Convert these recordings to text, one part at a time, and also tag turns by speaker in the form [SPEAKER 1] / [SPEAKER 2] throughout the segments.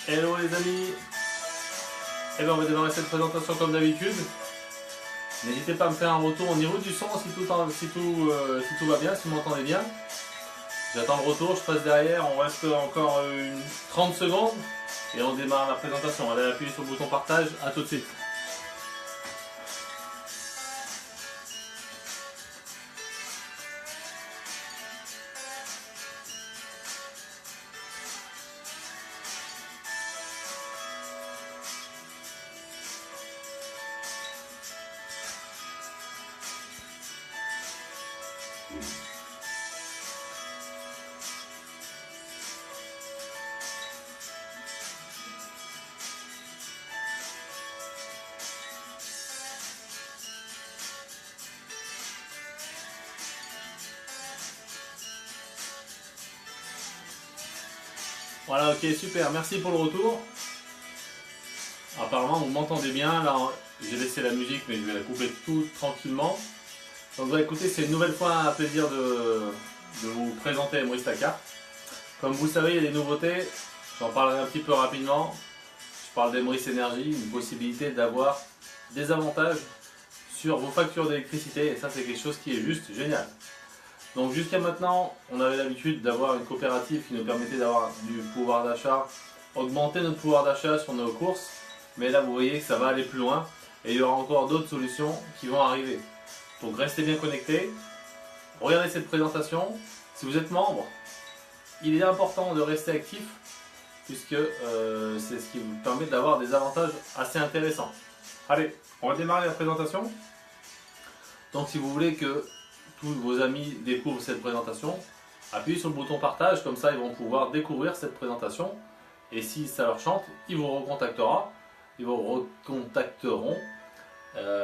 [SPEAKER 1] Hello les amis. Et bien on va démarrer cette présentation comme d'habitude. N'hésitez pas à me faire un retour au niveau du son si tout va bien, si vous m'entendez bien. J'attends le retour, je passe derrière, on reste encore 30 secondes et on démarre la présentation. Allez appuyer sur le bouton partage, à tout de suite. Voilà, ok, super, merci pour le retour. Apparemment vous m'entendez bien, là j'ai laissé la musique mais je vais la couper tout tranquillement. Donc bah, écoutez, c'est une nouvelle fois un plaisir de vous présenter Maurice Lacarte. Comme vous le savez, il y a des nouveautés, j'en parlerai un petit peu rapidement. Je parle d'Emaurice Énergie, une possibilité d'avoir des avantages sur vos factures d'électricité, et ça c'est quelque chose qui est juste génial. Donc jusqu'à maintenant, on avait l'habitude d'avoir une coopérative qui nous permettait d'avoir du pouvoir d'achat, augmenter notre pouvoir d'achat sur nos courses, mais là vous voyez que ça va aller plus loin et il y aura encore d'autres solutions qui vont arriver. Donc restez bien connectés, regardez cette présentation. Si vous êtes membre, il est important de rester actif puisque c'est ce qui vous permet d'avoir des avantages assez intéressants. Allez, on va démarrer la présentation. Donc si vous voulez que tous vos amis découvrent cette présentation, appuyez sur le bouton partage, comme ça ils vont pouvoir découvrir cette présentation et si ça leur chante, ils vous recontacteront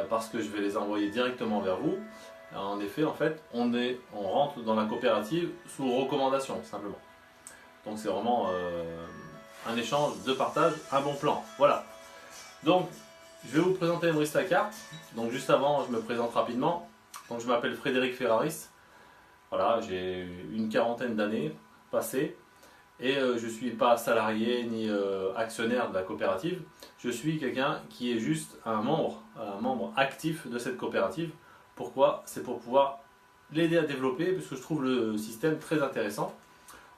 [SPEAKER 1] parce que je vais les envoyer directement vers vous. En effet, en fait, on rentre dans la coopérative sous recommandation simplement. Donc c'est vraiment un échange de partage, un bon plan. Voilà. Donc je vais vous présenter Maurice Lacarte. Donc juste avant, je me présente rapidement. Donc je m'appelle Frédéric Ferraris, voilà, j'ai une quarantaine d'années passées et je ne suis pas salarié ni actionnaire de la coopérative, je suis quelqu'un qui est juste un membre actif de cette coopérative. Pourquoi? C'est pour pouvoir l'aider à développer, parce que je trouve le système très intéressant.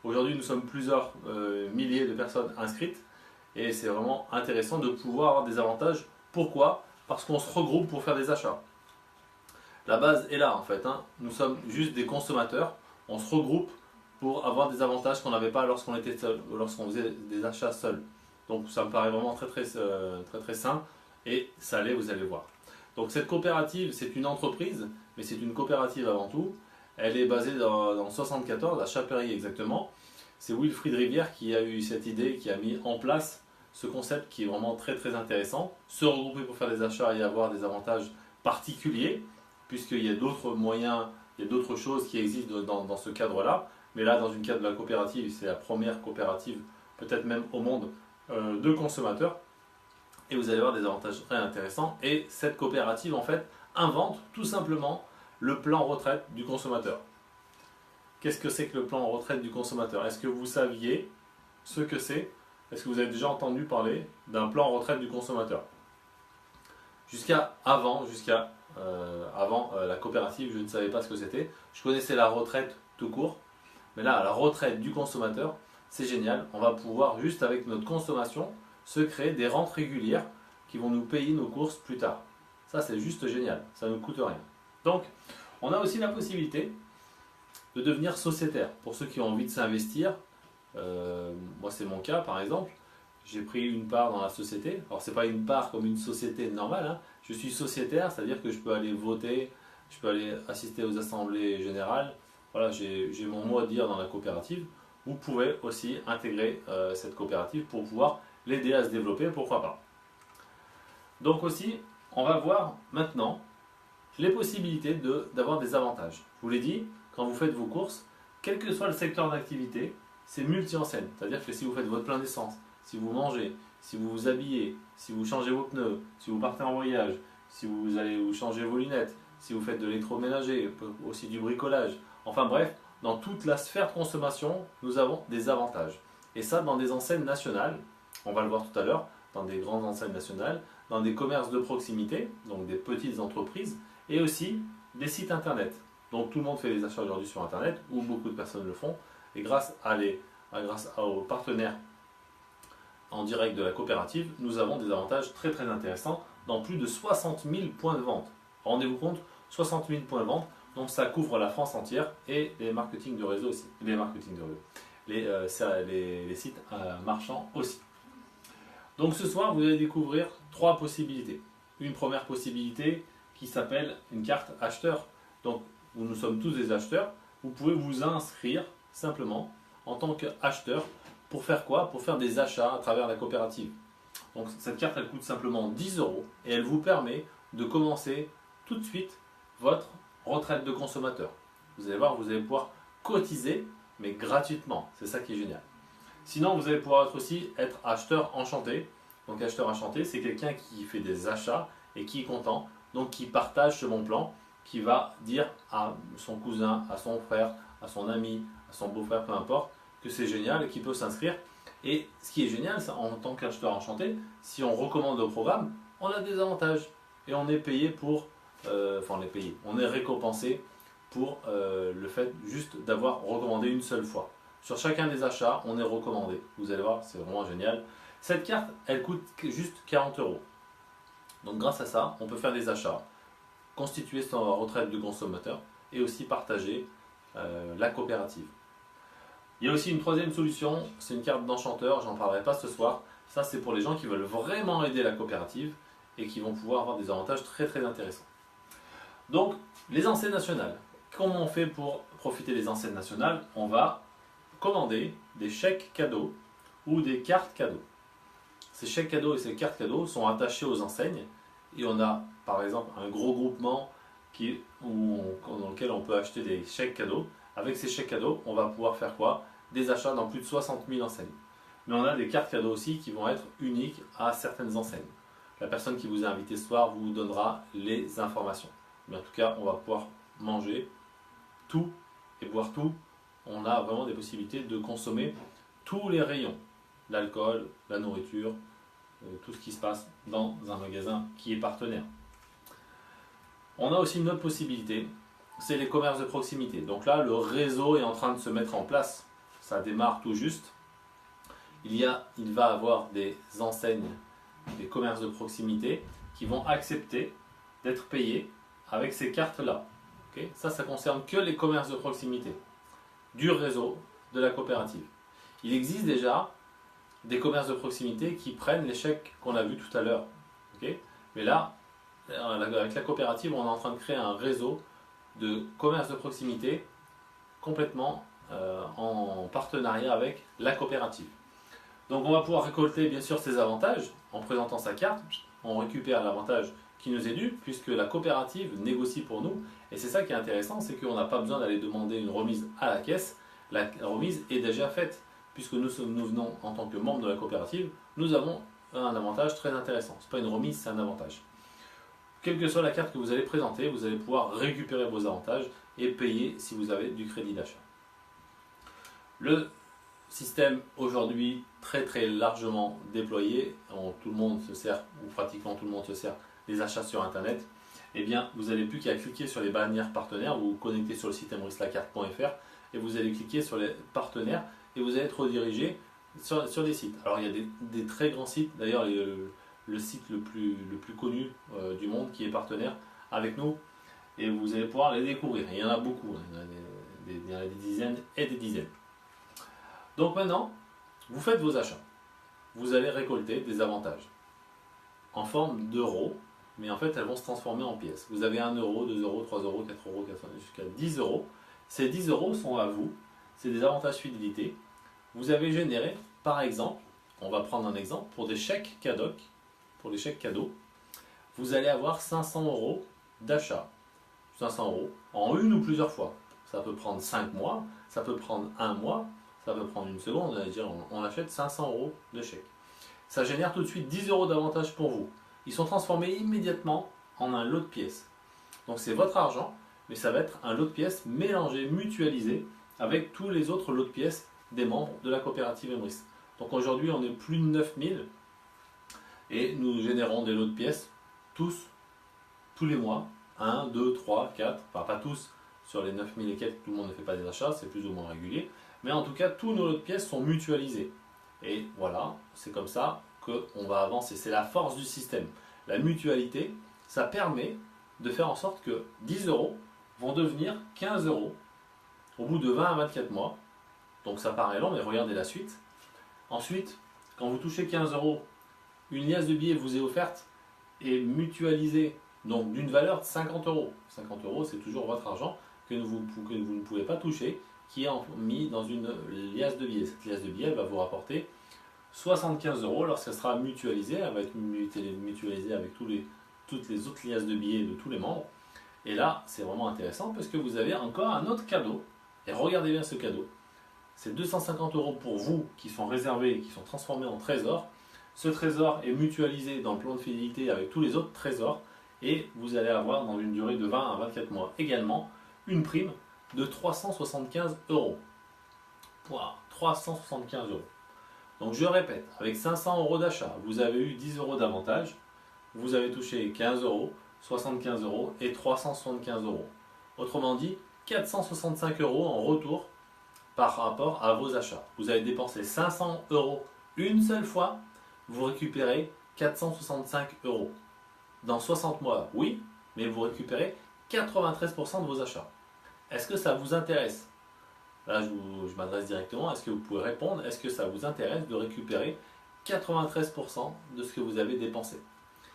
[SPEAKER 1] Aujourd'hui nous sommes plusieurs milliers de personnes inscrites et c'est vraiment intéressant de pouvoir avoir des avantages. Pourquoi? Parce qu'on se regroupe pour faire des achats. La base est là en fait, hein. Nous sommes juste des consommateurs, on se regroupe pour avoir des avantages qu'on n'avait pas lorsqu'on était seul, lorsqu'on faisait des achats seuls. Donc ça me paraît vraiment très sain et ça l'est, vous allez voir. Donc cette coopérative, c'est une entreprise, mais c'est une coopérative avant tout. Elle est basée dans 74, à Chapéry exactement. C'est Wilfried Rivière qui a eu cette idée, qui a mis en place ce concept qui est vraiment très intéressant. Se regrouper pour faire des achats et avoir des avantages particuliers, puisqu'il y a d'autres moyens, il y a d'autres choses qui existent dans ce cadre-là. Mais là, dans une cadre de la coopérative, c'est la première coopérative, peut-être même au monde, de consommateurs. Et vous allez avoir des avantages très intéressants. Et cette coopérative, en fait, invente tout simplement le plan retraite du consommateur. Qu'est-ce que c'est que le plan retraite du consommateur? Est-ce que vous saviez ce que c'est? Est-ce que vous avez déjà entendu parler d'un plan retraite du consommateur? Avant la coopérative, je ne savais pas ce que c'était. Je connaissais la retraite tout court. Mais là, la retraite du consommateur, c'est génial. On va pouvoir, juste avec notre consommation, se créer des rentes régulières qui vont nous payer nos courses plus tard. Ça, c'est juste génial. Ça ne nous coûte rien. Donc, on a aussi la possibilité de devenir sociétaire. Pour ceux qui ont envie de s'investir, moi c'est mon cas par exemple. J'ai pris une part dans la société. Alors c'est pas une part comme une société normale, hein. Je suis sociétaire, c'est-à-dire que je peux aller voter, je peux aller assister aux assemblées générales. Voilà, j'ai mon mot à dire dans la coopérative. Vous pouvez aussi intégrer cette coopérative pour pouvoir l'aider à se développer, pourquoi pas. Donc aussi, on va voir maintenant les possibilités d'avoir des avantages. Je vous l'ai dit, quand vous faites vos courses, quel que soit le secteur d'activité, c'est multi-enseigne. C'est-à-dire que si vous faites votre plein d'essence, si vous mangez, si vous vous habillez, si vous changez vos pneus, si vous partez en voyage, si vous allez vous changer vos lunettes, si vous faites de l'électroménager, aussi du bricolage, enfin bref, dans toute la sphère de consommation, nous avons des avantages. Et ça dans des enseignes nationales, on va le voir tout à l'heure, dans des grandes enseignes nationales, dans des commerces de proximité, donc des petites entreprises, et aussi des sites internet. Donc tout le monde fait des achats aujourd'hui sur internet, ou beaucoup de personnes le font, et grâce aux partenaires en direct de la coopérative, nous avons des avantages très très intéressants dans plus de 60 000 points de vente. Rendez-vous compte, 60 000 points de vente, donc ça couvre la France entière et les marketing de réseau aussi, les sites marchands aussi. Donc ce soir, vous allez découvrir 3 possibilités. Une première possibilité qui s'appelle une carte acheteur. Donc nous sommes tous des acheteurs, vous pouvez vous inscrire simplement en tant qu'acheteur. Pour faire quoi? Pour faire des achats à travers la coopérative. Donc cette carte elle coûte simplement 10 € et elle vous permet de commencer tout de suite votre retraite de consommateur. Vous allez voir, vous allez pouvoir cotiser mais gratuitement. C'est ça qui est génial. Sinon vous allez pouvoir être acheteur enchanté. Donc acheteur enchanté, c'est quelqu'un qui fait des achats et qui est content, donc qui partage ce bon plan, qui va dire à son cousin, à son frère, à son ami, à son beau-frère, peu importe, que c'est génial et qu'il peut s'inscrire. Et ce qui est génial, en tant qu'acheteur enchanté, si on recommande le programme, on a des avantages et on est payé pour, on est récompensé pour le fait juste d'avoir recommandé une seule fois. Sur chacun des achats, on est recommandé. Vous allez voir, c'est vraiment génial. Cette carte, elle coûte juste 40 €. Donc grâce à ça, on peut faire des achats, constituer son retraite de consommateur et aussi partager la coopérative. Il y a aussi une troisième solution, c'est une carte d'enchanteur, j'en parlerai pas ce soir. Ça c'est pour les gens qui veulent vraiment aider la coopérative et qui vont pouvoir avoir des avantages très très intéressants. Donc les enseignes nationales, comment on fait pour profiter des enseignes nationales? On va commander des chèques cadeaux ou des cartes cadeaux. Ces chèques cadeaux et ces cartes cadeaux sont attachés aux enseignes et on a par exemple un gros groupement dans lequel on peut acheter des chèques cadeaux. Avec ces chèques cadeaux, on va pouvoir faire quoi? Des achats dans plus de 60 000 enseignes. Mais on a des cartes cadeaux aussi qui vont être uniques à certaines enseignes. La personne qui vous a invité ce soir vous donnera les informations. Mais en tout cas, on va pouvoir manger tout et boire tout. On a vraiment des possibilités de consommer tous les rayons. L'alcool, la nourriture, tout ce qui se passe dans un magasin qui est partenaire. On a aussi une autre possibilité, c'est les commerces de proximité. Donc là, le réseau est en train de se mettre en place. Ça démarre tout juste. Il va avoir des enseignes, des commerces de proximité qui vont accepter d'être payés avec ces cartes-là. Okay? Ça concerne que les commerces de proximité du réseau de la coopérative. Il existe déjà des commerces de proximité qui prennent les chèques qu'on a vus tout à l'heure. Okay? Mais là, avec la coopérative, on est en train de créer un réseau de commerce de proximité complètement en partenariat avec la coopérative. Donc on va pouvoir récolter bien sûr ces avantages en présentant sa carte. On récupère l'avantage qui nous est dû puisque la coopérative négocie pour nous. Et c'est ça qui est intéressant, c'est qu'on n'a pas besoin d'aller demander une remise à la caisse. La remise est déjà faite. Puisque nous venons en tant que membres de la coopérative, nous avons un avantage très intéressant. Ce n'est pas une remise, c'est un avantage. Quelle que soit la carte que vous allez présenter, vous allez pouvoir récupérer vos avantages et payer si vous avez du crédit d'achat. Le système aujourd'hui très très largement déployé, tout le monde se sert, ou pratiquement tout le monde se sert des achats sur internet. Eh bien, vous n'avez plus qu'à cliquer sur les bannières partenaires, vous vous connectez sur le site emrislacarte.fr et vous allez cliquer sur les partenaires et vous allez être redirigé sur des sites. Alors il y a des très grands sites, d'ailleurs le site le plus connu du monde qui est partenaire avec nous et vous allez pouvoir les découvrir. Et il y en a beaucoup, il y en a des dizaines et des dizaines. Donc maintenant, vous faites vos achats. Vous allez récolter des avantages en forme d'euros, mais en fait elles vont se transformer en pièces. Vous avez 1 €, 2 €, 3 €, 4 €, jusqu'à 10 €. Ces 10 € sont à vous, c'est des avantages fidélité. Vous avez généré, par exemple, on va prendre un exemple, pour des chèques cadeaux, pour les chèques cadeaux, vous allez avoir 500 € d'achat. 500 € en une ou plusieurs fois. Ça peut prendre 5 mois, ça peut prendre 1 mois, ça peut prendre une seconde, on va dire on achète 500 € de chèques. Ça génère tout de suite 10 € d'avantage pour vous. Ils sont transformés immédiatement en un lot de pièces. Donc c'est votre argent, mais ça va être un lot de pièces mélangé, mutualisé avec tous les autres lots de pièces des membres de la coopérative Emrys. Donc aujourd'hui, on est plus de 9000 et nous générons des lots de pièces tous les mois. 1, 2, 3, 4, enfin pas tous, sur les 9000 et quelques, tout le monde ne fait pas des achats, c'est plus ou moins régulier. Mais en tout cas, tous nos lots de pièces sont mutualisés. Et voilà, c'est comme ça qu'on va avancer. C'est la force du système. La mutualité, ça permet de faire en sorte que 10 euros vont devenir 15 euros au bout de 20 à 24 mois. Donc ça paraît long, mais regardez la suite. Ensuite, quand vous touchez 15 euros, une liasse de billets vous est offerte et mutualisée, donc d'une valeur de 50 euros. 50 euros, c'est toujours votre argent que vous ne pouvez pas toucher, qui est mis dans une liasse de billets. Cette liasse de billets, elle va vous rapporter 75 euros lorsqu'elle sera mutualisée. Elle va être mutualisée avec toutes les autres liasses de billets de tous les membres. Et là, c'est vraiment intéressant parce que vous avez encore un autre cadeau. Et regardez bien ce cadeau. C'est 250 euros pour vous qui sont réservés, qui sont transformés en trésor. Ce trésor est mutualisé dans le plan de fidélité avec tous les autres trésors. Et vous allez avoir dans une durée de 20 à 24 mois également une prime de 375 euros. Wow, 375 euros. Donc je répète, avec 500 euros d'achat, vous avez eu 10 euros d'avantage. Vous avez touché 15 euros, 75 euros et 375 euros. Autrement dit, 465 euros en retour par rapport à vos achats. Vous avez dépensé 500 euros une seule fois, vous récupérez 465 euros. Dans 60 mois, oui, mais vous récupérez 93% de vos achats. Est-ce que ça vous intéresse? Là, je m'adresse directement. Est-ce que vous pouvez répondre? Est-ce que ça vous intéresse de récupérer 93% de ce que vous avez dépensé?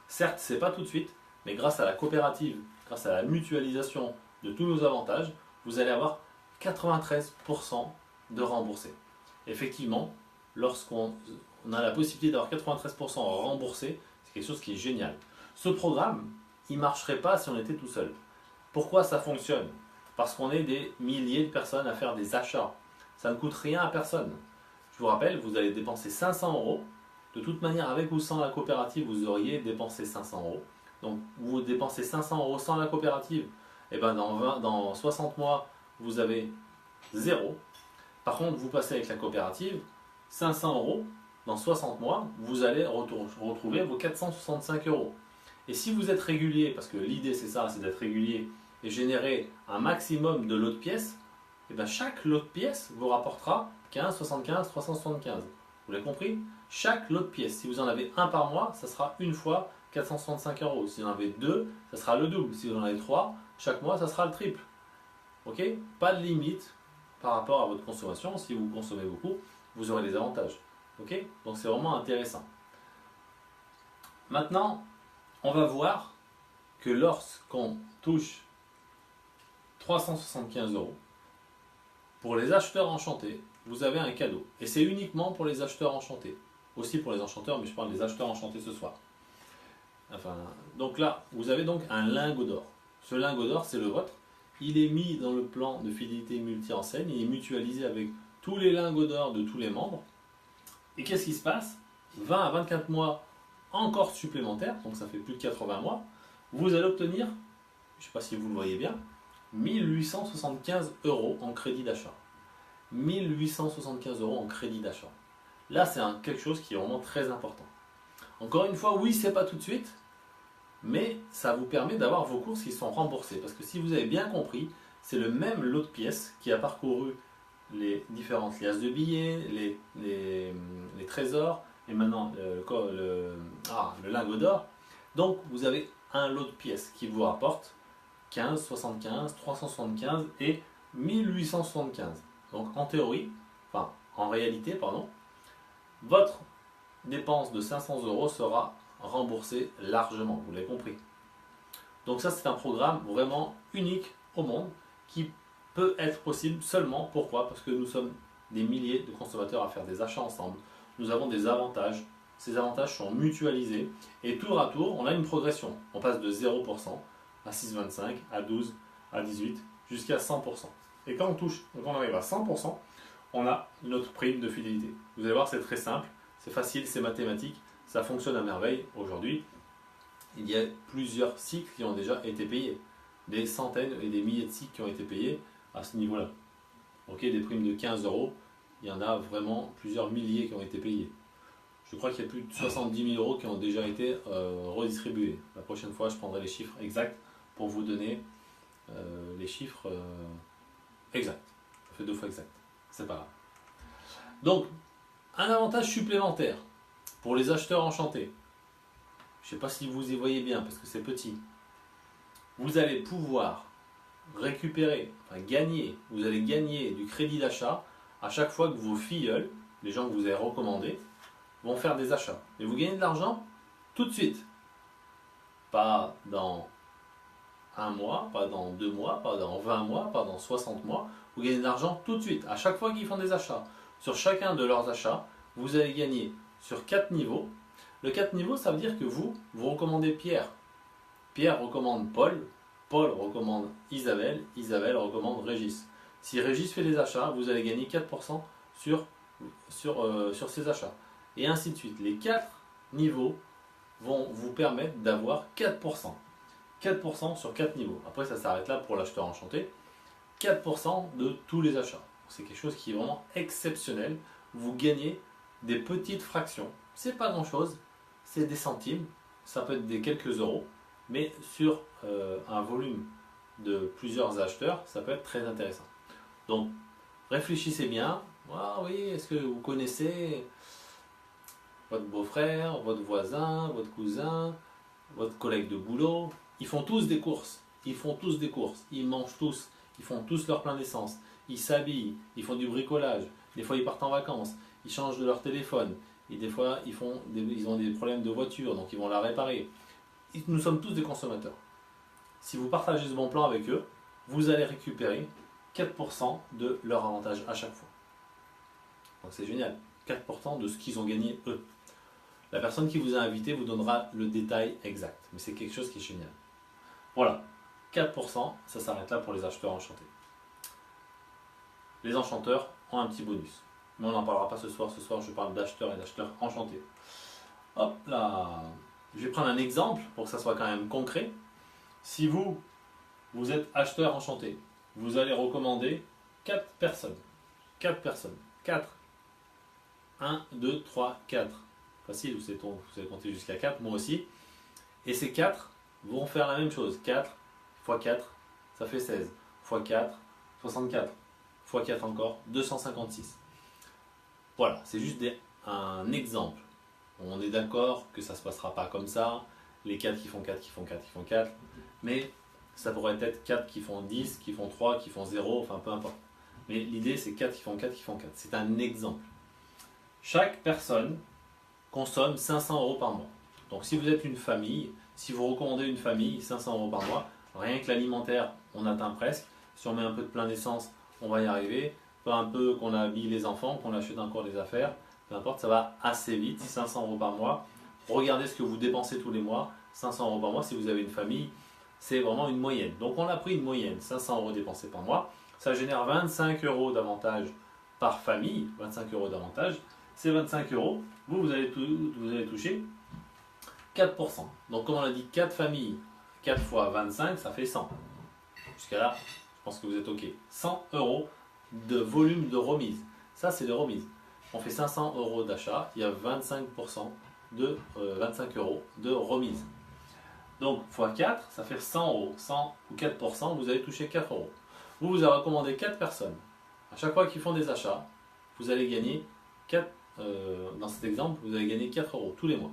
[SPEAKER 1] Certes, ce n'est pas tout de suite, mais grâce à la coopérative, grâce à la mutualisation de tous nos avantages, vous allez avoir 93% de remboursé. Effectivement, lorsqu'on a la possibilité d'avoir 93% remboursé, c'est quelque chose qui est génial. Ce programme, il ne marcherait pas si on était tout seul. Pourquoi ça fonctionne? Parce qu'on est des milliers de personnes à faire des achats. Ça ne coûte rien à personne. Je vous rappelle, vous allez dépenser 500 euros. De toute manière, avec ou sans la coopérative, vous auriez dépensé 500 euros. Donc, vous dépensez 500 euros sans la coopérative. Et ben dans 60 mois, vous avez 0. Par contre, vous passez avec la coopérative, 500 euros. Dans 60 mois, vous allez retrouver vos 465 euros. Et si vous êtes régulier, parce que l'idée c'est ça, c'est d'être régulier et générer un maximum de lots de pièces, et bien chaque lot de pièces vous rapportera 15, 75, 375. Vous l'avez compris? Chaque lot de pièces, si vous en avez un par mois, ça sera une fois 465 euros. Si vous en avez deux, ça sera le double. Si vous en avez trois, chaque mois, ça sera le triple. Ok? Pas de limite par rapport à votre consommation. Si vous consommez beaucoup, vous aurez des avantages. Ok? Donc c'est vraiment intéressant. Maintenant, on va voir que lorsqu'on touche 375 euros, pour les acheteurs enchantés, vous avez un cadeau. Et c'est uniquement pour les acheteurs enchantés. Aussi pour les enchanteurs, mais je parle des acheteurs enchantés ce soir. Enfin, donc là, vous avez donc un lingot d'or. Ce lingot d'or, c'est le vôtre. Il est mis dans le plan de fidélité multi-enseigne. Il est mutualisé avec tous les lingots d'or de tous les membres. Et qu'est-ce qui se passe? 20 à 24 mois encore supplémentaires, donc ça fait plus de 80 mois, vous allez obtenir, je ne sais pas si vous le voyez bien, 1875 euros en crédit d'achat. 1875 euros en crédit d'achat. Là, c'est quelque chose qui est vraiment très important. Encore une fois, oui, c'est pas tout de suite, mais ça vous permet d'avoir vos courses qui sont remboursées. Parce que si vous avez bien compris, c'est le même lot de pièces qui a parcouru les différentes liasses de billets, les trésors, et maintenant le lingot d'or. Donc, vous avez un lot de pièces qui vous rapporte 15, 75, 375 et 1875. Donc en théorie, enfin en réalité, pardon, votre dépense de 500 euros sera remboursée largement, vous l'avez compris. Donc ça c'est un programme vraiment unique au monde qui peut être possible seulement, pourquoi? Parce que nous sommes des milliers de consommateurs à faire des achats ensemble. Nous avons des avantages, ces avantages sont mutualisés et tour à tour on a une progression. On passe de 0% à 6,25, à 12, à 18, jusqu'à 100%. Et quand on arrive à 100%, on a notre prime de fidélité. Vous allez voir, c'est très simple, c'est facile, c'est mathématique, ça fonctionne à merveille. Aujourd'hui, il y a plusieurs cycles qui ont déjà été payés. Des centaines et des milliers de cycles qui ont été payés à ce niveau-là. Ok, des primes de 15 euros, il y en a vraiment plusieurs milliers qui ont été payés. Je crois qu'il y a plus de 70 000 euros qui ont déjà été redistribués. La prochaine fois, je prendrai les chiffres exacts pour vous donner les chiffres exacts. Ça fait 2 fois exact. C'est pas grave. Donc, un avantage supplémentaire pour les acheteurs enchantés. Je ne sais pas si vous y voyez bien parce que c'est petit. Vous allez pouvoir récupérer, enfin gagner, vous allez gagner du crédit d'achat à chaque fois que vos filleuls, les gens que vous avez recommandés, vont faire des achats. Et vous gagnez de l'argent tout de suite. Pas dans 1 mois, pas dans 2 mois, pas dans 20 mois, pas dans 60 mois. Vous gagnez de l'argent tout de suite. À chaque fois qu'ils font des achats, sur chacun de leurs achats, vous allez gagner sur 4 niveaux. Le 4 niveaux, ça veut dire que vous recommandez Pierre. Pierre recommande Paul. Paul recommande Isabelle. Isabelle recommande Régis. Si Régis fait des achats, vous allez gagner 4% sur ces achats. Et ainsi de suite. Les 4 niveaux vont vous permettre d'avoir 4%. 4% sur 4 niveaux. Après, ça s'arrête là pour l'acheteur enchanté. 4% de tous les achats. C'est quelque chose qui est vraiment exceptionnel. Vous gagnez des petites fractions. C'est pas grand chose. C'est des centimes. Ça peut être des quelques euros. Mais sur un volume de plusieurs acheteurs, ça peut être très intéressant. Donc, réfléchissez bien. Ah oui, est-ce que vous connaissez votre beau-frère, votre voisin, votre cousin, votre collègue de boulot? Ils font tous des courses. Ils font tous des courses. Ils mangent tous. Ils font tous leur plein d'essence. Ils s'habillent. Ils font du bricolage. Des fois, ils partent en vacances. Ils changent de leur téléphone. Et des fois, ils ont des problèmes de voiture, donc ils vont la réparer. Nous sommes tous des consommateurs. Si vous partagez ce bon plan avec eux, vous allez récupérer 4% de leur avantage à chaque fois. Donc c'est génial. 4% de ce qu'ils ont gagné eux. La personne qui vous a invité vous donnera le détail exact. Mais c'est quelque chose qui est génial. Voilà. 4%, ça s'arrête là pour les acheteurs enchantés. Les enchanteurs ont un petit bonus. Mais on n'en parlera pas ce soir. Ce soir, je parle d'acheteurs et d'acheteurs enchantés. Hop là. Je vais prendre un exemple pour que ça soit quand même concret. Si vous êtes acheteur enchanté, vous allez recommander 4 personnes. 4 personnes. 4. 1, 2, 3, 4. Facile, vous savez compter jusqu'à 4, moi aussi. Et ces 4 vont faire la même chose. 4 x 4, ça fait 16. x 4, 64. x 4 encore, 256. Voilà, c'est juste un exemple. On est d'accord que ça ne se passera pas comme ça. Les 4 qui font 4, qui font 4, qui font 4. Mais ça pourrait être 4 qui font 10, qui font 3, qui font 0, enfin peu importe. Mais l'idée c'est 4 qui font 4, qui font 4. C'est un exemple. Chaque personne consomme 500 euros par mois. Donc si vous êtes une famille, si vous recommandez une famille, 500 euros par mois, rien que l'alimentaire, on atteint presque. Si on met un peu de plein d'essence, on va y arriver. Peu un peu qu'on habille les enfants, qu'on achète encore des affaires. Peu importe, ça va assez vite, 500 euros par mois. Regardez ce que vous dépensez tous les mois, 500 euros par mois si vous avez une famille, c'est vraiment une moyenne. Donc on a pris une moyenne, 500 euros dépensés par mois, ça génère 25 euros d'avantage par famille, 25 euros d'avantage, c'est 25 euros, vous allez toucher 4%. Donc comme on a dit 4 familles, 4 fois 25, ça fait 100. Jusqu'à là, je pense que vous êtes OK. 100 euros de volume de remise, ça c'est de remise. On fait 500 euros d'achat, il y a 25% de 25 euros de remise. Donc, x 4, ça fait 100 euros. 100 ou 4%, vous allez toucher 4 euros. Vous avez recommandé 4 personnes. À chaque fois qu'ils font des achats, vous allez gagner 4, dans cet exemple, vous allez gagner 4 euros tous les mois.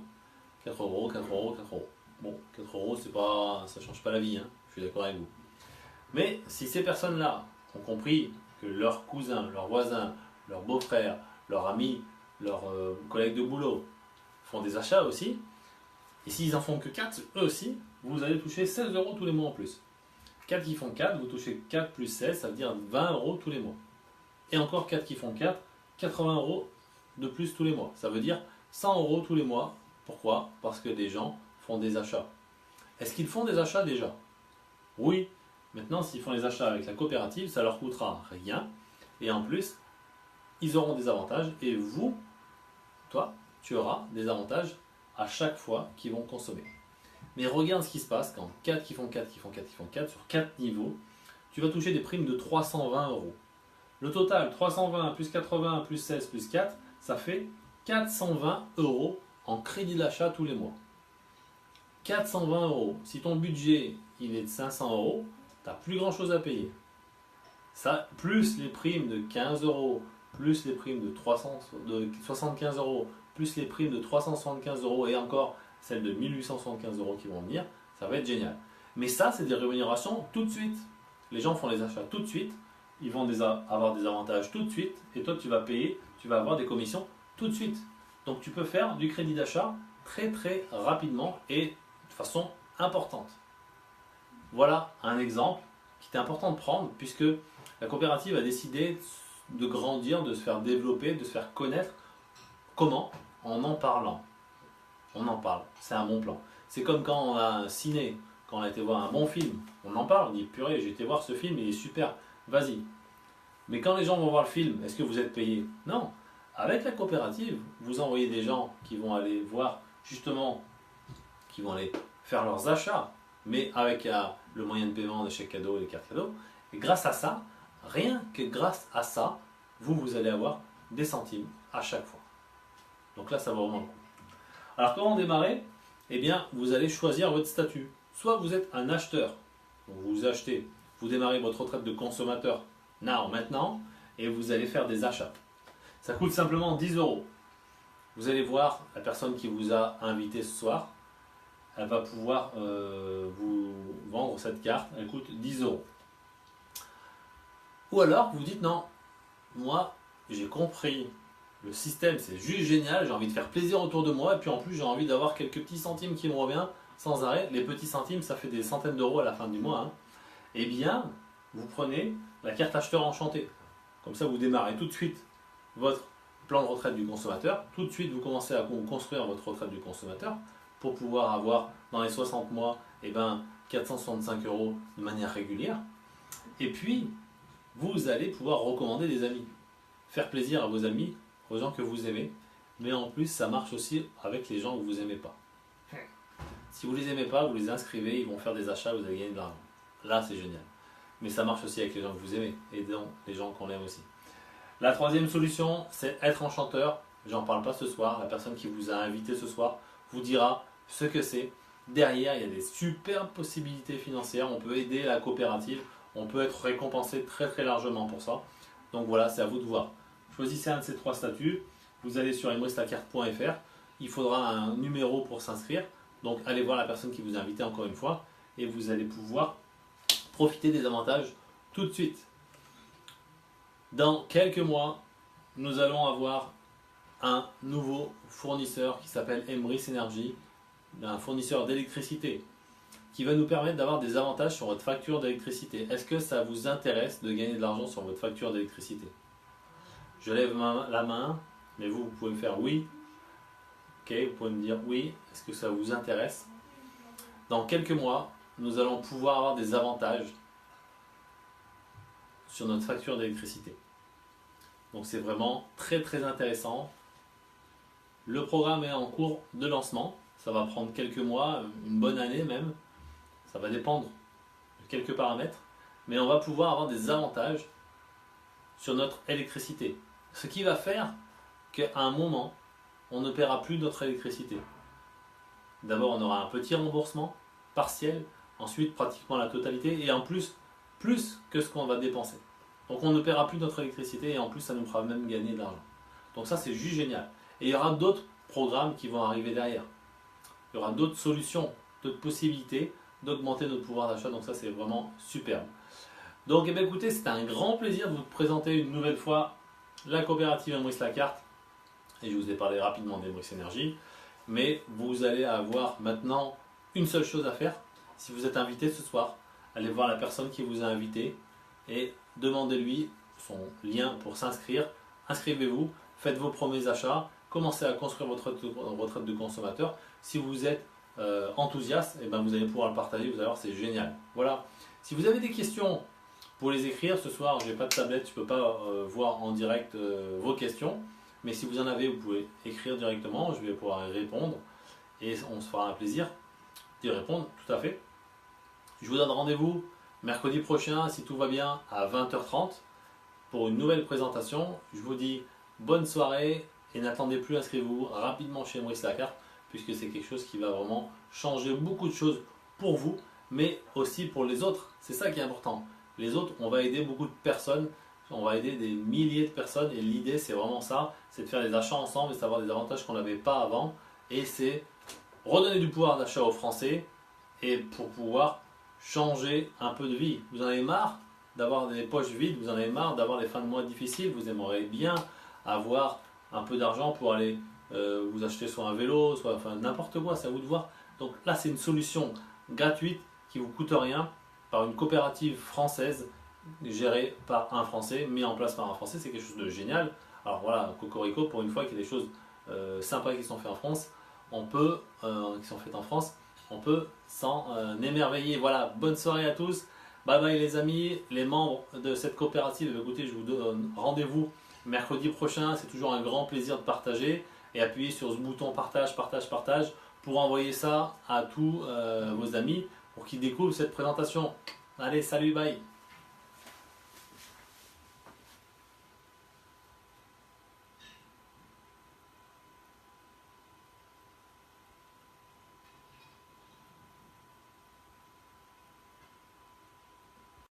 [SPEAKER 1] 4 euros, 4 euros, 4 euros. Bon, 4 euros, ça ne change pas la vie, hein, je suis d'accord avec vous. Mais si ces personnes-là ont compris que leurs cousins, leurs voisins, leurs beaux-frères, leurs amis, leurs collègues de boulot font des achats aussi, et s'ils en font que 4, eux aussi, vous allez toucher 16 euros tous les mois en plus. 4 qui font 4, vous touchez 4 plus 16, ça veut dire 20 euros tous les mois. Et encore 4 qui font 4, 80 euros de plus tous les mois. Ça veut dire 100 euros tous les mois. Pourquoi? Parce que des gens font des achats. Est-ce qu'ils font des achats déjà? Oui. Maintenant, s'ils font les achats avec la coopérative, ça leur coûtera rien. Et en plus, ils auront des avantages. Et vous, toi, tu auras des avantages à chaque fois qu'ils vont consommer. Mais regarde ce qui se passe quand 4 qui font 4, qui font 4, qui font 4, sur 4 niveaux, tu vas toucher des primes de 320 euros. Le total, 320 plus 80 plus 16 plus 4, ça fait 420 € en crédit d'achat tous les mois. 420 €. Si ton budget il est de 500 €, tu n'as plus grand chose à payer. Ça, plus les primes de 15 €, plus les primes de 75 €, plus les primes de 375 € et encore celles de 1875 € qui vont venir, ça va être génial. Mais ça, c'est des rémunérations tout de suite. Les gens font les achats tout de suite, ils vont avoir des avantages tout de suite, et toi tu vas payer, tu vas avoir des commissions tout de suite. Donc tu peux faire du crédit d'achat très très rapidement et de façon importante. Voilà un exemple qui est important de prendre puisque la coopérative a décidé de grandir, de se faire développer, de se faire connaître. Comment? En parlant. On en parle, c'est un bon plan. C'est comme quand on a un ciné, quand on a été voir un bon film, on en parle, on dit purée, j'ai été voir ce film, il est super, vas-y. Mais quand les gens vont voir le film, est-ce que vous êtes payé? Non. Avec la coopérative, vous envoyez des gens qui vont aller voir justement, qui vont aller faire leurs achats, mais avec le moyen de paiement des chèques cadeaux et des cartes cadeaux. Et grâce à ça, rien que grâce à ça, vous allez avoir des centimes à chaque fois. Donc là, ça vaut vraiment le coup. Alors comment démarrer? Eh bien, vous allez choisir votre statut. Soit vous êtes un acheteur, donc vous achetez, vous démarrez votre retraite de consommateur maintenant, et vous allez faire des achats. Ça coûte simplement 10 €. Vous allez voir la personne qui vous a invité ce soir, elle va pouvoir vous vendre cette carte, elle coûte 10 €. Ou alors vous dites non, moi j'ai compris le système, c'est juste génial, j'ai envie de faire plaisir autour de moi et puis en plus j'ai envie d'avoir quelques petits centimes qui me reviennent sans arrêt. Les petits centimes ça fait des centaines d'euros à la fin du mois. Hein. Eh bien, vous prenez la carte acheteur enchanté. Comme ça vous démarrez tout de suite votre plan de retraite du consommateur. Tout de suite vous commencez à construire votre retraite du consommateur pour pouvoir avoir dans les 60 mois 465 € de manière régulière. Et puis vous allez pouvoir recommander des amis. Faire plaisir à vos amis, aux gens que vous aimez, mais en plus ça marche aussi avec les gens que vous n'aimez pas. Si vous les aimez pas, vous les inscrivez, ils vont faire des achats, vous allez gagner de l'argent. Là c'est génial. Mais ça marche aussi avec les gens que vous aimez, et donc les gens qu'on aime aussi. La troisième solution, c'est être enchanteur. J'en parle pas ce soir, la personne qui vous a invité ce soir vous dira ce que c'est. Derrière, il y a des superbes possibilités financières, on peut aider la coopérative, on peut être récompensé très très largement pour ça. Donc voilà, c'est à vous de voir. Choisissez un de ces trois statuts, vous allez sur emricelaCarte.fr, il faudra un numéro pour s'inscrire, donc allez voir la personne qui vous a invité encore une fois, et vous allez pouvoir profiter des avantages tout de suite. Dans quelques mois, nous allons avoir un nouveau fournisseur qui s'appelle Emrys Energy, un fournisseur d'électricité, qui va nous permettre d'avoir des avantages sur votre facture d'électricité. Est-ce que ça vous intéresse de gagner de l'argent sur votre facture d'électricité? Je lève la main, mais vous pouvez me faire oui. Ok, vous pouvez me dire oui. Est-ce que ça vous intéresse? Dans quelques mois, nous allons pouvoir avoir des avantages sur notre facture d'électricité. Donc c'est vraiment très très intéressant. Le programme est en cours de lancement. Ça va prendre quelques mois, une bonne année même. Ça va dépendre de quelques paramètres. Mais on va pouvoir avoir des avantages sur notre électricité. Ce qui va faire qu'à un moment, on ne paiera plus notre électricité. D'abord, on aura un petit remboursement partiel. Ensuite, pratiquement la totalité. Et en plus que ce qu'on va dépenser. Donc on ne paiera plus notre électricité et en plus ça nous fera même gagner de l'argent. Donc ça c'est juste génial. Et il y aura d'autres programmes qui vont arriver derrière. Il y aura d'autres solutions, d'autres possibilités d'augmenter notre pouvoir d'achat. Donc ça c'est vraiment superbe. Donc eh bien, écoutez, c'était un grand plaisir de vous présenter une nouvelle fois la coopérative Emrys Lacarte. Et je vous ai parlé rapidement d'Emrys Energy. Mais vous allez avoir maintenant une seule chose à faire. Si vous êtes invité ce soir, allez voir la personne qui vous a invité et demandez-lui son lien pour s'inscrire. Inscrivez-vous, faites vos premiers achats, commencez à construire votre retraite de consommateur. Si vous êtes enthousiaste, et vous allez pouvoir le partager, vous allez voir, c'est génial. Voilà. Si vous avez des questions, pour les écrire ce soir, je n'ai pas de tablette, je ne peux pas voir en direct vos questions. Mais si vous en avez, vous pouvez écrire directement, je vais pouvoir y répondre et on se fera un plaisir d'y répondre, tout à fait. Je vous donne rendez-vous mercredi prochain, si tout va bien, à 20h30 pour une nouvelle présentation. Je vous dis bonne soirée et n'attendez plus, inscrivez-vous rapidement chez Maurice Lacarte puisque c'est quelque chose qui va vraiment changer beaucoup de choses pour vous, mais aussi pour les autres. C'est ça qui est important. Les autres, on va aider beaucoup de personnes, on va aider des milliers de personnes et l'idée c'est vraiment ça, c'est de faire des achats ensemble et d'avoir des avantages qu'on n'avait pas avant et c'est redonner du pouvoir d'achat aux Français et pour pouvoir changer un peu de vie. Vous en avez marre d'avoir des poches vides, vous en avez marre d'avoir des fins de mois difficiles, vous aimeriez bien avoir un peu d'argent pour aller vous acheter soit un vélo, soit enfin, n'importe quoi, c'est à vous de voir. Donc là c'est une solution gratuite qui vous coûte rien par une coopérative française gérée par un Français, mis en place par un Français, c'est quelque chose de génial. Alors voilà, Cocorico, pour une fois qu'il y a des choses sympas qui sont faites en France, qui sont faites en France, on peut s'en émerveiller. Voilà, bonne soirée à tous. Bye bye les amis, les membres de cette coopérative. Écoutez, je vous donne rendez-vous mercredi prochain. C'est toujours un grand plaisir de partager et appuyez sur ce bouton partage, partage, partage pour envoyer ça à tous vos amis pour qu'ils découvrent cette présentation. Allez, salut, bye.